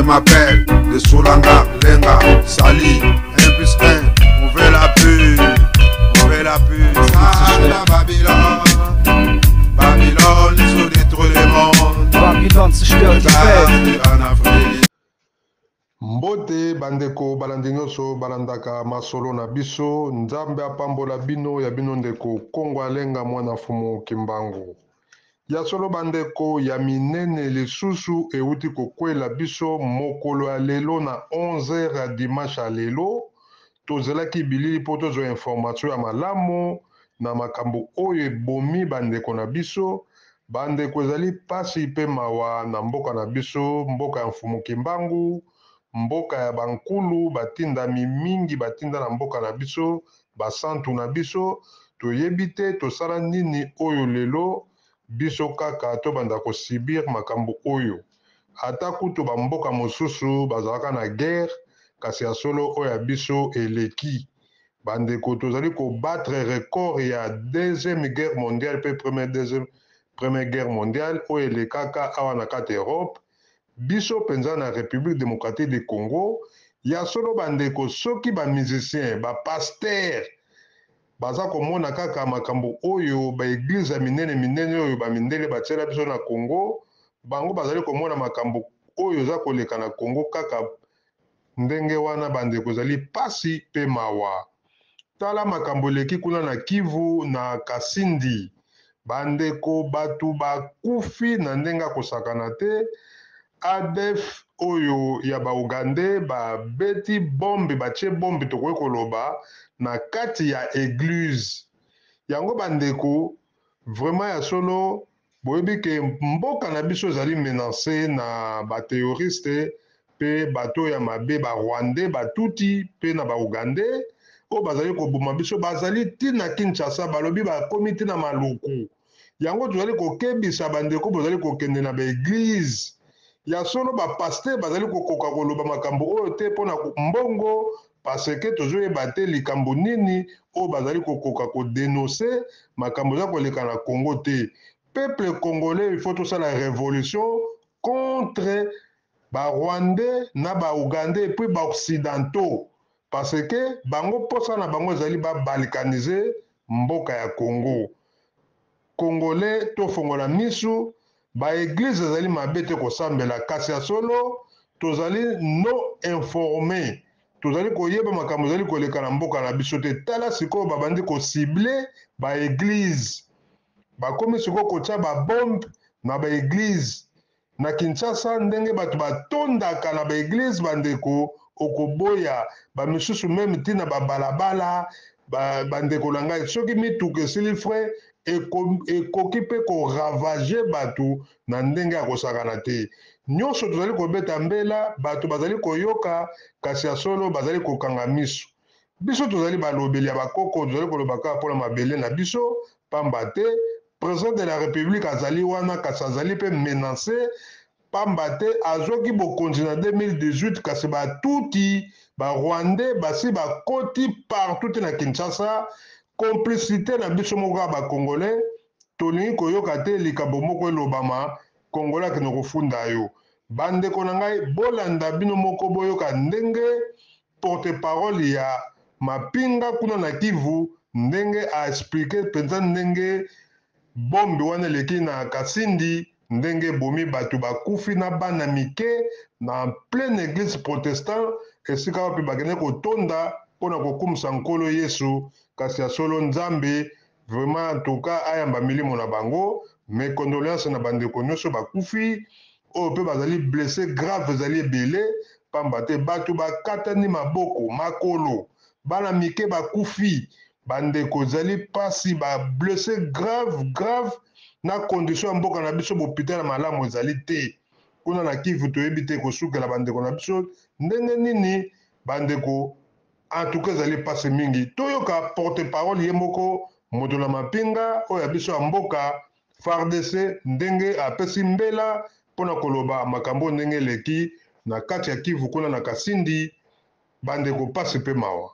m'appelle de Solanga, Lenga, Sali, 1 plus 1, ouvrez la pub, ouvrez la pub. Sala Babylone, Babylone, ils ont détruit le monde. Babylone, zerstört die Welt. En Afrique. Mbote bandeko balandi nyonso balandaka masolo na biso nzambe apambola bino ya bino ndeko Kongo alenga mwana fumu Kimbangu ya solo bandeko ya minene lisusu euti kokwela biso mokolo ya lelo na 11h ya dimanche ya lelo tozelaki bilili po tozwa information ya malamu na makambo oyo ebomi bandeko na biso bandeko ezali pasi mpe mawa na mboka na biso mboka ya mfumu Kimbangu mboka ya bankulu batindami mingi batinda na mboka na biso basantu na biso toyebi te tosala nini oyo lelo biso kaka tobanda kosibir makambo oyo ata kutu bamboka mosusu bazalaka na guerre kasi ya solo oyo ya biso eleki bandeko tozali kobattre record ya deuxième guerre mondiale mpe première guerre mondiale oyo elekaka awa na kati Europe biso penza na République démocratique du Congo ya solo bandeko soki ba musicien ba pasteur baza komona kaka makambo oyo ba église ya minene oyo ba mindele batiela biso na Congo bango bazali komona makambo oyo za koleka na Congo kaka ndenge wana bandeko zali pasi pe mawa tala makambo leki kuna na Kivu na Kasindi bandeko batu bakufi na ndenga kosakana te ADF oyo ya ba Ugandais ba beti bombe batie bombe tokoki koloba na kati ya église yango bandeko vraiment ya solo boyebi ke mboka na biso ezali menacé na ba terroriste pe bato ya mabe ba Rwandais batuti pe na ba Ugandais oyo bazali koboma biso bazali tina Kinshasa balobi bakomi tina maluku yango tozali kokebisa bandeko bozali kokende na ba église ya solo ba pasteur bazali kokoka koloba makambo oyo te pona mbongo parce que tozoyeba te likambo nini oyo bazali kokoka kodénoncer makambo za koleka na Congo te peuple congolais il faut tosala révolution contre ba Rwandais na ba Ugandais puis ba occidentaux parce que bango posa na bango ezali ba balkaniser mboka ya Congo congolais tofongola misu ba église ezali mabe te kosambela kasi ya solo tozali no informé tozali koyeba makambo ezali koleka na mboka na biso te tala sikoyo babandi kosible ba église bakomi sikoyo kotia babombe na ba église na Kinshasa ndenge bato batondaka na ba église bandeko okoboya bamisusu meme ntina babalabala bandeko na ngai soki mituka esili frais ekoki mpe koravage bato na ndenge ya kosakana te nyonso tozali kobeta mbela bato bazali koyoka kasi ya solo bazali kokanga miso biso tozali balobeli ya bakoko tozali koloba kaka mpona mabele na biso pamba te président de la république azali wana kasi azali mpe menacé pamba te azwaki bokonzi na 2018 kasi batuti barwandais basi bakoti partout te na Kinshasa complicité na biso moko ya bakongolais tolingi koyoka te likambo moko elobama congolais akende kofunda yo bandeko na ngai bolanda bino moko boyoka ndenge porte parole ya mapinga kuna na Kivu ndenge aexplike mpenza ndenge bombe wana eleki na Kasindi ndenge bomi bato bakufi na bana mike na pleine église protestant esika wapi bakende kotonda mpona kokumisa nkolo Yesu kasi ya solo nzambe vraiment en tout cas ayamba milimo na bango mes condoléances na bandeko nyonso bakufi oyo mpe bazali blessé grave ezali ebele pamba te bato bakatani maboko makolo bana mike bakufi bandeko ezali pasi bablessé grave na condition ya mboka na biso bopitala malamu ezali te kuna na Kivu toyebi te kosukela bandeko na biso ndenge nini bandeko en tout cas ezali pasi mingi toyoka porte parole ye moko moto na mapinga oyo ya biso ya mboka FARDC ndenge apesi mbela mpona koloba makambo ndenge eleki na kati ya Kivu kuna na Kasindi bandeko pasi mpe mawa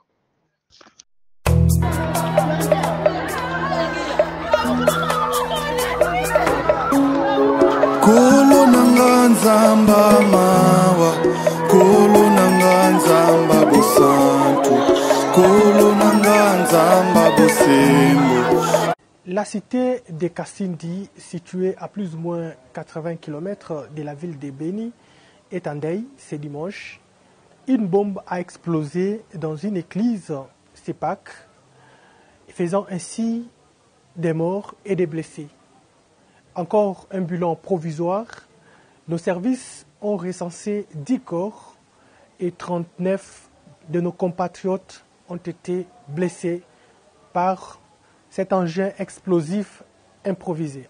Kolo nanga nzamba mawa La cité de Kassindi, située à plus ou moins 80 km de la ville de Beni, est en deuil ce dimanche. Une bombe a explosé dans une église CEPAC, faisant ainsi des morts et des blessés. Encore un bilan provisoire. Nos services ont recensé 10 corps et 39 de nos compatriotes ont été blessés par cet engin explosif improvisé.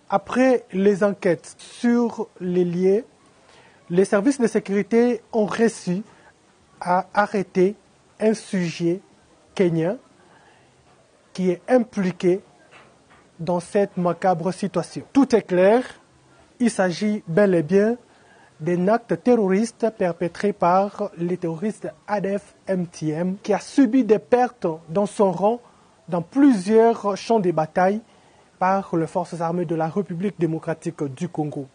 Après les enquêtes sur les lieux, les services de sécurité ont réussi à arrêter un sujet kenyan qui est impliqué dans cette macabre situation. Tout est clair, il s'agit bel et bien d'un acte terroriste perpétré par les terroristes ADF MTM qui a subi des pertes dans son rang dans plusieurs champs de bataille par les forces armées de la République démocratique du Congo.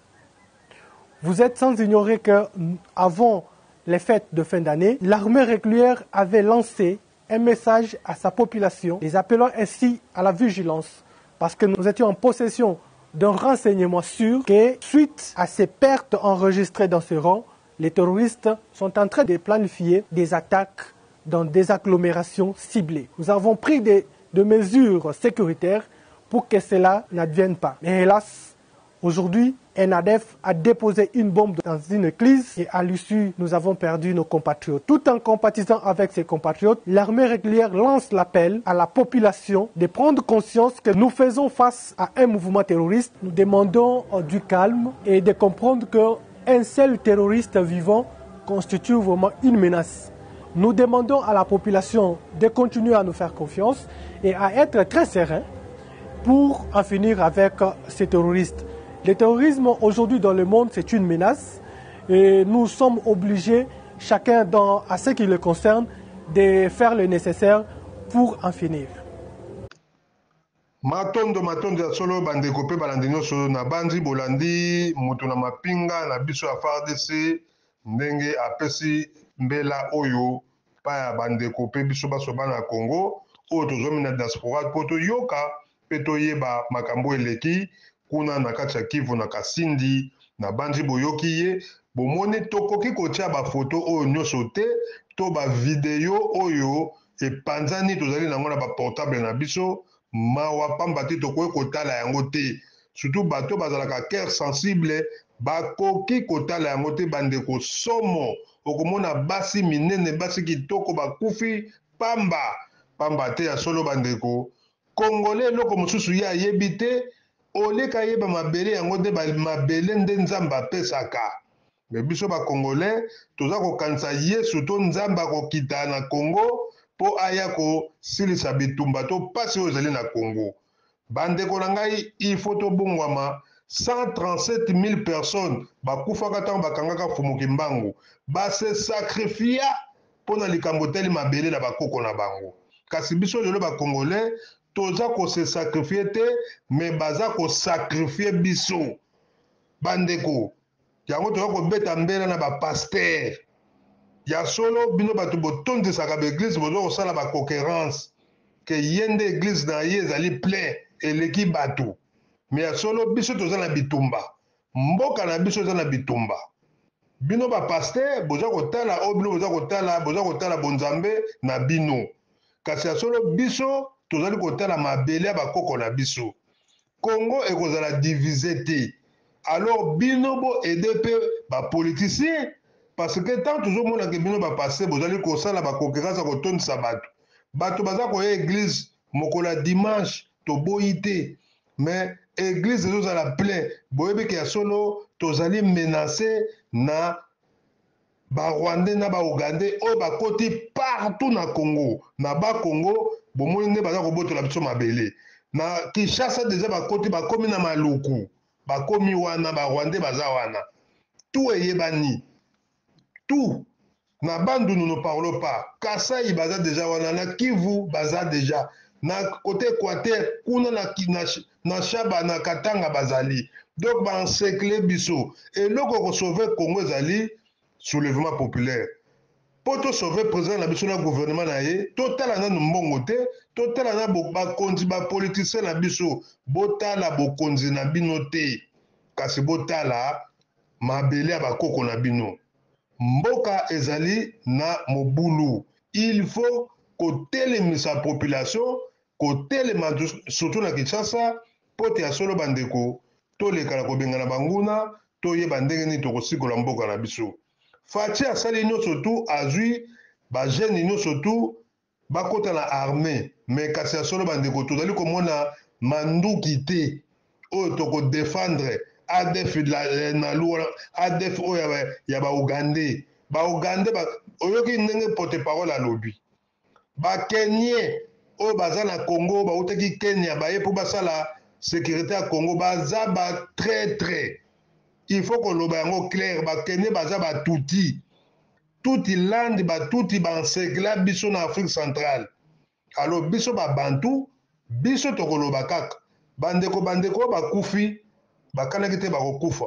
Vous êtes sans ignorer qu'avant les fêtes de fin d'année, l'armée régulière avait lancé un message à sa population, les appelant ainsi à la vigilance, parce que nous étions en possession d'un renseignement sûr que, suite à ces pertes enregistrées dans ce rang, les terroristes sont en train de planifier des attaques dans des agglomérations ciblées. Nous avons pris des mesures sécuritaires pour que cela n'advienne pas. Mais hélas, aujourd'hui, un ADF a déposé une bombe dans une église et à l'issue, nous avons perdu nos compatriotes. Tout en compatissant avec ses compatriotes, l'armée régulière lance l'appel à la population de prendre conscience que nous faisons face à un mouvement terroriste. Nous demandons du calme et de comprendre qu'un seul terroriste vivant constitue vraiment une menace. Nous demandons à la population de continuer à nous faire confiance et à être très serein pour en finir avec ces terroristes. Le terrorisme aujourd'hui dans le monde, c'est une menace et nous sommes obligés, chacun à ce qui le concerne, de faire le nécessaire pour en finir. Matondo ya solo bandeko pe balandi nyonso na bandi bolandi mutu na mapinga na biso ya FARDC ndenge apesi mbela oyo pa ya bandeko pe biso baso bana Congo oyo tozomi na diaspora po toyoka pe toyeba makambo eleki kuna na kati ya Kivu na Kasindi na bandi boyoki ye bomoni tokoki kotia bafoto oyo nyonso te to bavideo oyo epanzani tozali nango na baportable na biso mawa pamba te tokoki kotala yango te surtout bato bazalaka cœur sensible bakoki kotala yango te bandeko somo okomona basi minene basi kitoko bakufi pamba te ya solo bandeko Congolais eloko mosusu ye ayebi te oleka yeba mabele yango nde mabele nde nzambe apesaka me biso bacongolais toza kokanisa yesu to nzambe akokita na Congo mpo aya kosilisa bitumba to mpasi oyo ezali na Congo bandeko na ngai ifo tobongwama 137 000 personnes bakufaka ntango bakangaka fumuki mbangu base sakrifia mpo na likambo teli mabele na bakoko na bango kasi biso lelo bacongolais toza kose sakrifie te me baza kosakrifie biso bandeko yango toza kobeta mbela na bapaster ya solo bino bato botondisaka baeglise boza kosala bacoquérance ke ye nde eglise na ye ezali plein eleki bato me ya solo biso toza na bitumba mboka na biso eza na bitumba bino bapaster boza kotala oyo bino boza kotala bonzambe na bino kasi ya solo biso tozali kotala mabele ya bakoko na biso Congo ekozala divise te alors bino bo aide mpe bapoliticien parce que tant tozomona ke bino bapase bozali kosala baconquérance ya kotondisa bato baza koya église mokolo ya dimanche toboyi te mais église ezozala plein boyebi ke ya solo tozali menace na barwandais na baugandais oyo bakoti partout na Congo na bakongo bomoni nde baza kobotola biso mabele na Kinshasa deja bakoti bakomi na maluku bakomi wana barwandais baza wana tout eyebani tout na bandundu ne parle pas Kasai baza deja wana na Kivu baza deja na côté équateur kuna na Shaba na Katanga bazali donc baencercle biso eloko kosauve Congo ezali soulèvement populaire Poto sauver président na biso na gouvernement na ye, totala na mbongo te, totala na bakonzi ba politicien na biso, botala bokonzi na bino te, kasi botala mabele ya bakoko na bino. Mboka ezali na mobulu. Il faut kotelemisa population, kotelema surtout na Kinshasa, pote ya solo bandeko, tolekala kobengana banguna, toyeba ndenge nini tokosikola mboka na biso. Fachi asali nyonso tu azwi ba jeune nyonso tu bakota na armée, mais kasi ya solo bandeko tozali komona manduki te oyo toko défendre ADF na lua ADF oyo ya ba Ugandais. Ba Ugandais oyoki ndenge porte parole alobi. Ba Kenyien oyo baza na Congo bautaki Kenya baye po basala sécurité ya Congo baza ba traître. Il faut que l'on soit clair, que baza ba touti land ba touti bansegla biso na Afrique centrale. Alors biso ba bantu, biso tokoloba kaka. Bandeko bakufi, bakanaki te bakokufa.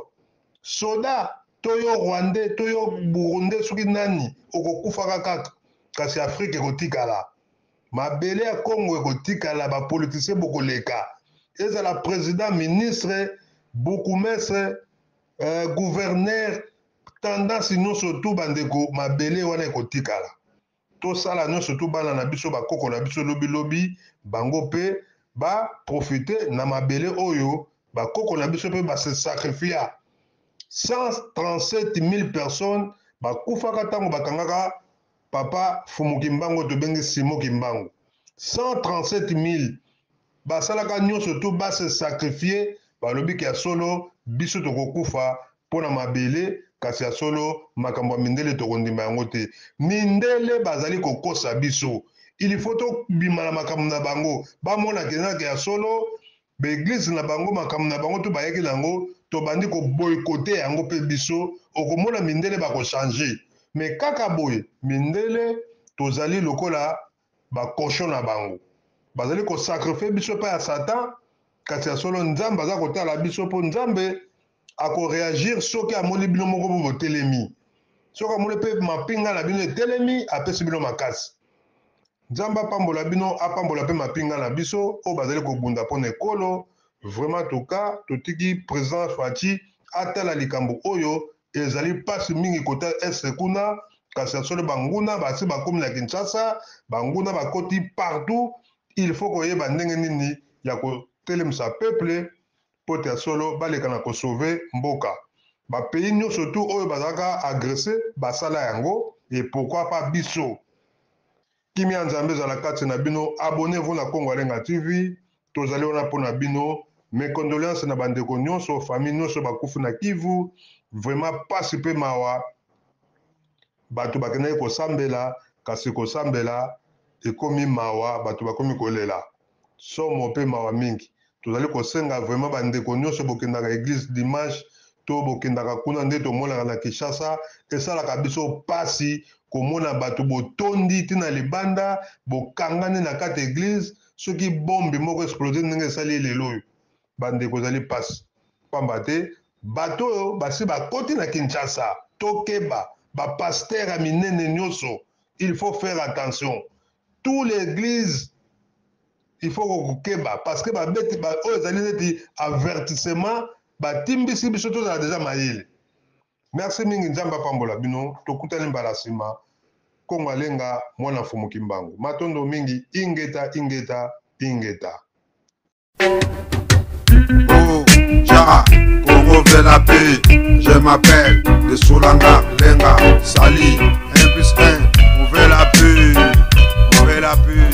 Soda toyo Rwandais, toyo Burundais soki nani okokufa kaka. Kasi Afrique ekotikala. Mabele ya Congo ekotikala ba politicien bokoleka. Ezala président, ministre, bourgmestre, gouverneur, tendance nous surtout bandeko mabele wana ekotikala. To sala nous surtout bana na biso bakoko na biso lobi bango pe ba profiter na mabele oyo bakoko na biso pe ba se sacrifier. 137 000 personnes bakufaka tango bakangaka papa Fumukimbango to bengi Simo Kimbango. 137 000 basalaka nyonso tu ba se sacrifier balobi ya solo biso tokokufa pona mabele kasi ya solo makambo mindele tokondima yango te. Mindele bazali kokosa biso. Il faut to bimala makambo na bango bamona kenaka ya solo ba église na bango makambo na bango to bayeki nango to bandi ko boycotter yango pe biso okomona mindele bako changer. Mais kaka boye mindele tozali lokola ba cochon na bango. Bazali ko sacrifier biso pa ya Satan kasi ya solo nzambe aza kotala biso po nzambe ako réagir soki amoni bino moko bo telemi. Soki amoni pe mapinga na bino telemi apesi bino makasi. Nzambe apambola bino apambola pe mapinga na biso o bazali ko bunda pona ekolo. Vraiment toka totiki président Fachi atala likambo oyo ezali pasi mingi kota est kuna kasi ya solo banguna basi bakomi na Kinshasa banguna bakoti partout. Il faut koyeba ndenge nini ya ko telemisa peuple pote ya solo baleka na ko sauver mboka. Ba pays nyo surtout oyo bazaka agressé basala yango et pourquoi pas biso. Kimi Nzambe za la kati na bino, abonnez-vous na Congo Alenga TV. Tozali wana pona bino. Mes condoléances na bandeko nyonso famille nyonso bakufu na Kivu. Vraiment pas super mawa. Batu bakene ko sambela kasi ko sambela ekomi mawa batu bakomi kolela. Somo pe mawa mingi. Tozali kosenga vraiment bandeko nyonso bokendaka église dimanche to bokendaka kuna nde tomonaka na Kinshasa esalaka biso pasi komona bato botondi tina libanda bokangani na kati église soki bombe moko explose ndenge esali lelo oyo bandeko ezali pasi pamba te bato oyo basi bakoti na Kinshasa tokeba bapaster ya minene nyonso. Il faut faire attention. Tout l'église il faut kokeba parce que babeti oyo ezali neti avertissement batimbisi biso tozala deja mayele. Merci mingi nzambe apambola bino tokutani mbala nsima Congo Alenga mwana Fumukimbango matondo mingi ingeta ingeta ingeta. Oh, Jara, Congo veut la paix. Je m'appelle de Soulanga, Lenga, Sali, 1+1. On veut la paix, on veut la paix.